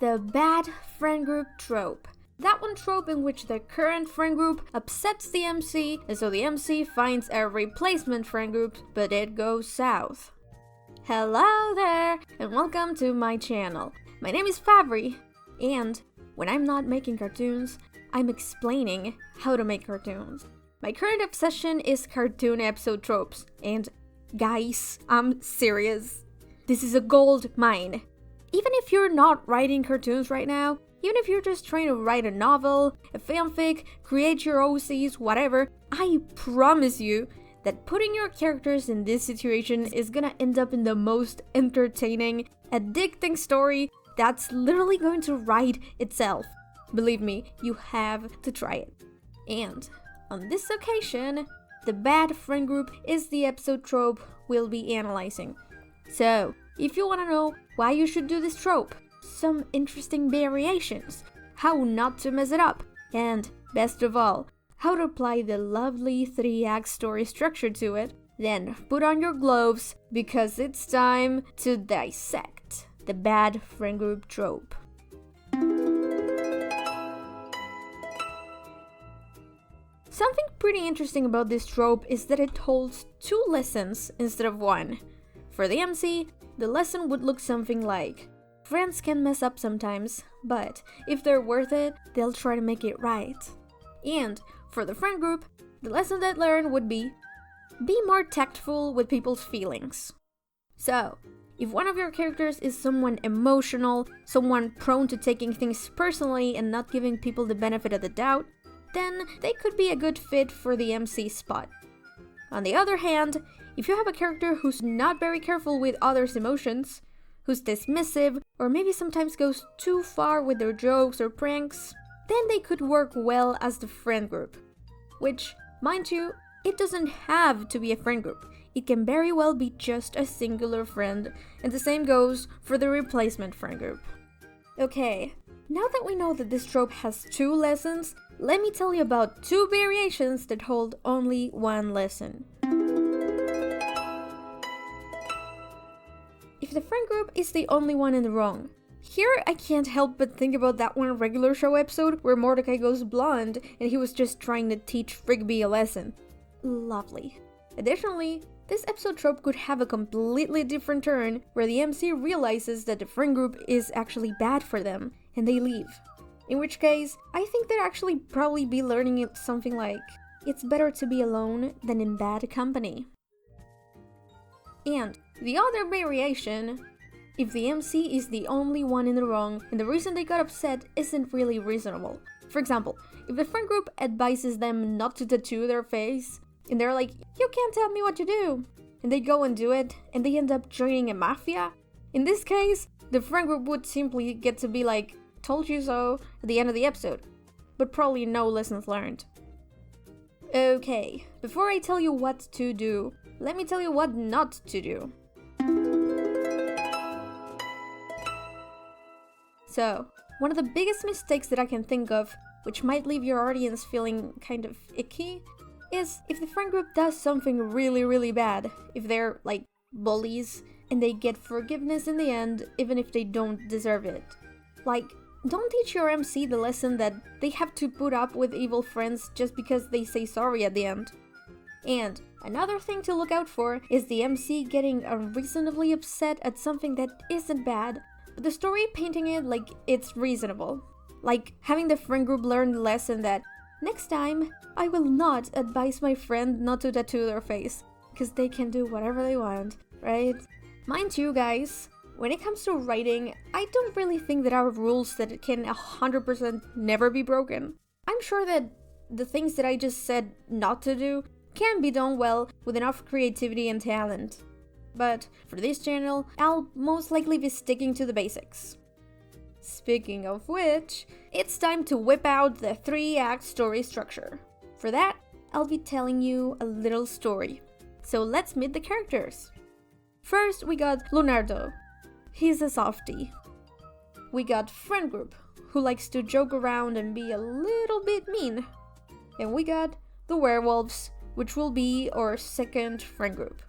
the bad friend group trope. That one trope in which the current friend group upsets the MC, and so the MC finds a replacement friend group, but it goes south. Hello there, and welcome to my channel. My name is Fabri, and when I'm not making cartoons, I'm explaining how to make cartoons. My current obsession is cartoon episode tropes, and guys, I'm serious. This is a gold mine. Even if you're not writing cartoons right now, even if you're just trying to write a novel, a fanfic, create your OCs, whatever, I promise you that putting your characters in this situation is gonna end up in the most entertaining, addicting story that's literally going to write itself. Believe me, you have to try it. And on this occasion, the bad friend group is the episode trope we'll be analyzing. So, if you want to know why you should do this trope, some interesting variations, how not to mess it up, and best of all, how to apply the lovely 3-act story structure to it, then put on your gloves because it's time to dissect the bad friend group trope. Something pretty interesting about this trope is that it holds 2 lessons instead of 1. For the MC, the lesson would look something like, friends can mess up sometimes, but if they're worth it, they'll try to make it right. And for the friend group, the lesson they'd learn would be more tactful with people's feelings. So, if one of your characters is someone emotional, someone prone to taking things personally and not giving people the benefit of the doubt, then they could be a good fit for the MC spot. On the other hand, if you have a character who's not very careful with others' emotions, who's dismissive, or maybe sometimes goes too far with their jokes or pranks, then they could work well as the friend group. Which, mind you, it doesn't have to be a friend group. It can very well be just a singular friend, and the same goes for the replacement friend group. Okay, now that we know that this trope has 2 lessons, let me tell you about 2 variations that hold only 1 lesson. If the friend group is the only one in the wrong. Here I can't help but think about that one regular show episode where Mordecai goes blonde and he was just trying to teach Rigby a lesson. Lovely. Additionally, this episode trope could have a completely different turn where the MC realizes that the friend group is actually bad for them and they leave. In which case, I think they'd actually probably be learning something like, it's better to be alone than in bad company. And the other variation, if the MC is the only one in the wrong and the reason they got upset isn't really reasonable. For example, if the friend group advises them not to tattoo their face, and they're like, you can't tell me what to do, and they go and do it, and they end up joining a mafia, in this case, the friend group would simply get to be like, told you so, at the end of the episode, but probably no lessons learned. Okay, before I tell you what to do, let me tell you what not to do. So, one of the biggest mistakes that I can think of, which might leave your audience feeling kind of icky, is if the friend group does something really bad, if they're like bullies, and they get forgiveness in the end, even if they don't deserve it. Like, don't teach your MC the lesson that they have to put up with evil friends just because they say sorry at the end. And another thing to look out for is the MC getting unreasonably upset at something that isn't bad, but the story painting it like it's reasonable. Like having the friend group learn the lesson that, next time, I will not advise my friend not to tattoo their face, because they can do whatever they want, right? Mind you guys, when it comes to writing, I don't really think there are rules that can 100% never be broken. I'm sure that the things that I just said not to do can be done well with enough creativity and talent. But for this channel, I'll most likely be sticking to the basics. Speaking of which, it's time to whip out the 3-act story structure. For that, I'll be telling you a little story. So let's meet the characters. First, we got Leonardo. He's a softie. We got friend group, who likes to joke around and be a little bit mean. And we got the werewolves, which will be our second friend group.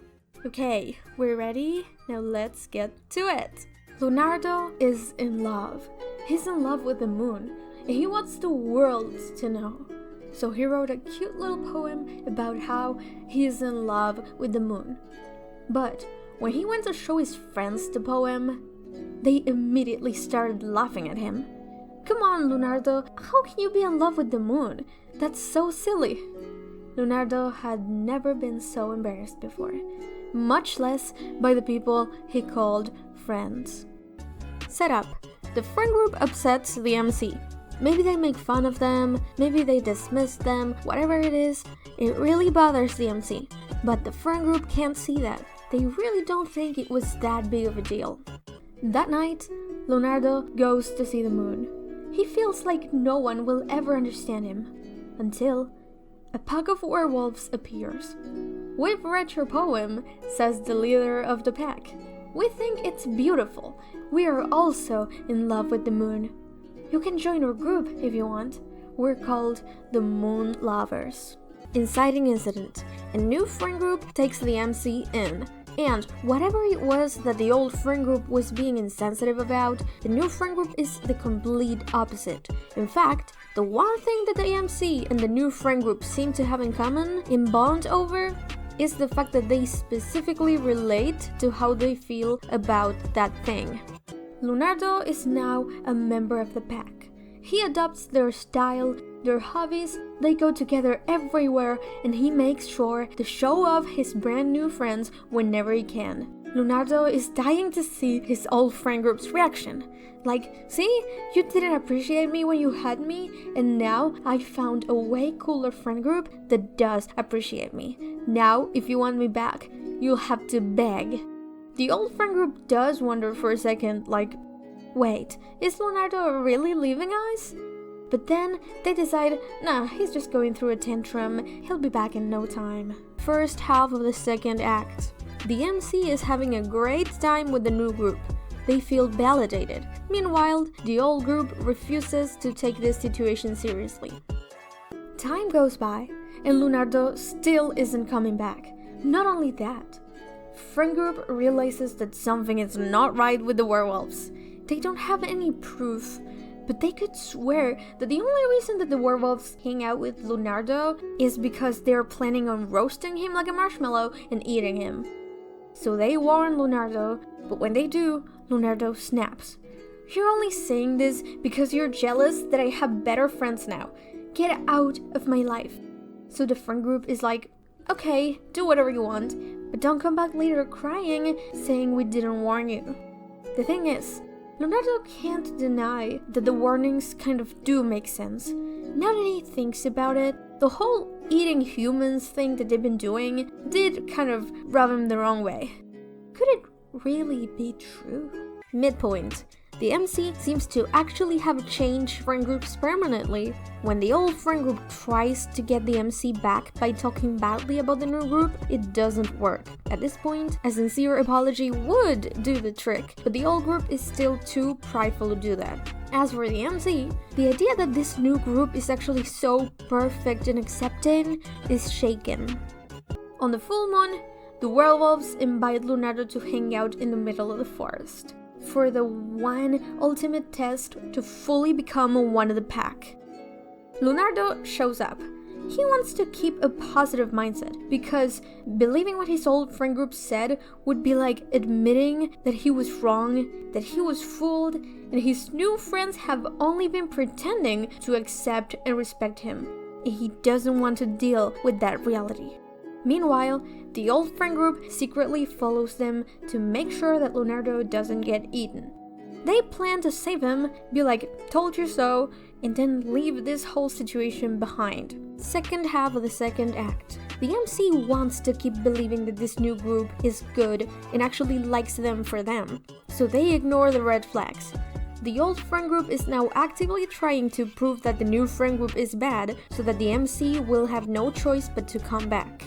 Okay, we're ready? Now let's get to it. Leonardo is in love. He's in love with the moon, and he wants the world to know. So he wrote a cute little poem about how he is in love with the moon. But when he went to show his friends the poem, they immediately started laughing at him. Come on, Leonardo, how can you be in love with the moon? That's so silly. Leonardo had never been so embarrassed before, much less by the people he called friends. Set up. The friend group upsets the MC. Maybe they make fun of them, maybe they dismiss them, whatever it is, it really bothers the MC. But the friend group can't see that. They really don't think it was that big of a deal. That night, Leonardo goes to see the moon. He feels like no one will ever understand him, until a pack of werewolves appears. We've read your poem, says the leader of the pack. We think it's beautiful. We are also in love with the moon. You can join our group if you want. We're called the Moon Lovers. Inciting incident. A new friend group takes the MC in. And whatever it was that the old friend group was being insensitive about, the new friend group is the complete opposite. In fact, the one thing that the MC and the new friend group seem to have in common, in bond over, is the fact that they specifically relate to how they feel about that thing. Leonardo is now a member of the pack. He adopts their style, their hobbies, they go together everywhere, and he makes sure to show off his brand new friends whenever he can. Leonardo is dying to see his old friend group's reaction. Like, see, you didn't appreciate me when you had me, and now I found a way cooler friend group that does appreciate me. Now, if you want me back, you'll have to beg. The old friend group does wonder for a second, like, wait, is Leonardo really leaving us? But then they decide, nah, he's just going through a tantrum, he'll be back in no time. First half of the second act. The MC is having a great time with the new group. They feel validated. Meanwhile, the old group refuses to take this situation seriously. Time goes by, and Leonardo still isn't coming back. Not only that, friend group realizes that something is not right with the werewolves. They don't have any proof, but they could swear that the only reason that the werewolves hang out with Leonardo is because they're planning on roasting him like a marshmallow and eating him. So they warn Leonardo, but when they do, Leonardo snaps. You're only saying this because you're jealous that I have better friends now. Get out of my life. So the friend group is like, okay, do whatever you want, but don't come back later crying, saying we didn't warn you. The thing is, Leonardo can't deny that the warnings kind of do make sense. Now that he thinks about it, the whole eating humans thing that they've been doing did kind of rub him the wrong way. Could it really be true? Midpoint. The MC seems to actually have changed friend groups permanently. When the old friend group tries to get the MC back by talking badly about the new group, it doesn't work. At this point, a sincere apology would do the trick, but the old group is still too prideful to do that. As for the MC, the idea that this new group is actually so perfect and accepting is shaken. On the full moon, the werewolves invite Leonardo to hang out in the middle of the forest for the one ultimate test to fully become one of the pack. Leonardo shows up. He wants to keep a positive mindset because believing what his old friend group said would be like admitting that he was wrong, that he was fooled, and his new friends have only been pretending to accept and respect him. He doesn't want to deal with that reality. Meanwhile, the old friend group secretly follows them to make sure that Leonardo doesn't get eaten. They plan to save him, be like, told you so, and then leave this whole situation behind. Second half of the second act. The MC wants to keep believing that this new group is good and actually likes them for them, so they ignore the red flags. The old friend group is now actively trying to prove that the new friend group is bad, so that the MC will have no choice but to come back.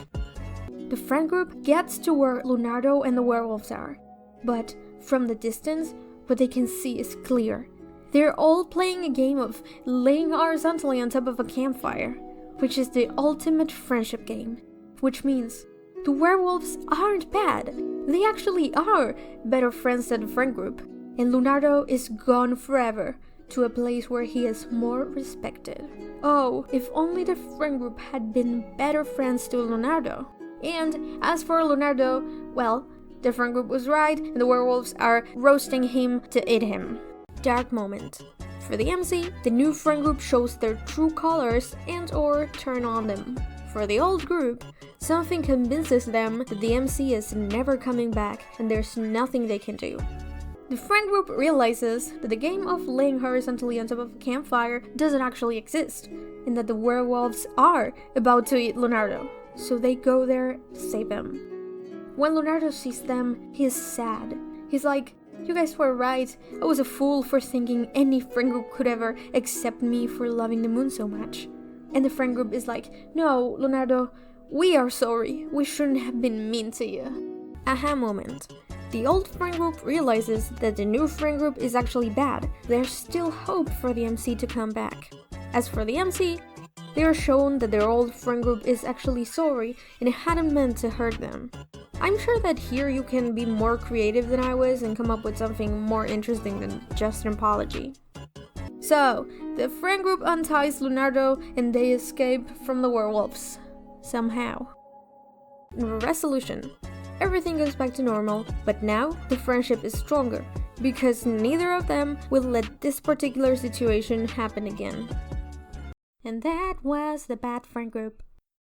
The friend group gets to where Leonardo and the werewolves are, but from the distance, what they can see is clear. They're all playing a game of laying horizontally on top of a campfire, which is the ultimate friendship game. Which means the werewolves aren't bad. They actually are better friends than the friend group. And Leonardo is gone forever, to a place where he is more respected. Oh, if only the friend group had been better friends to Leonardo. And as for Leonardo, well, the friend group was right and the werewolves are roasting him to eat him. Dark moment. For the MC, the new friend group shows their true colors and or turn on them. For the old group, something convinces them that the MC is never coming back and there's nothing they can do. The friend group realizes that the game of laying horizontally on top of a campfire doesn't actually exist, and that the werewolves are about to eat Leonardo, so they go there to save him. When Leonardo sees them, he is sad. He's like, "You guys were right, I was a fool for thinking any friend group could ever accept me for loving the moon so much." And the friend group is like, "No, Leonardo, we are sorry, we shouldn't have been mean to you." Aha moment. The old friend group realizes that the new friend group is actually bad. There's still hope for the MC to come back. As for the MC, they are shown that their old friend group is actually sorry and it hadn't meant to hurt them. I'm sure that here you can be more creative than I was and come up with something more interesting than just an apology. So, the friend group unties Leonardo and they escape from the werewolves. Somehow. Resolution. Everything goes back to normal, but now the friendship is stronger, because neither of them will let this particular situation happen again. And that was the Bad Friend Group.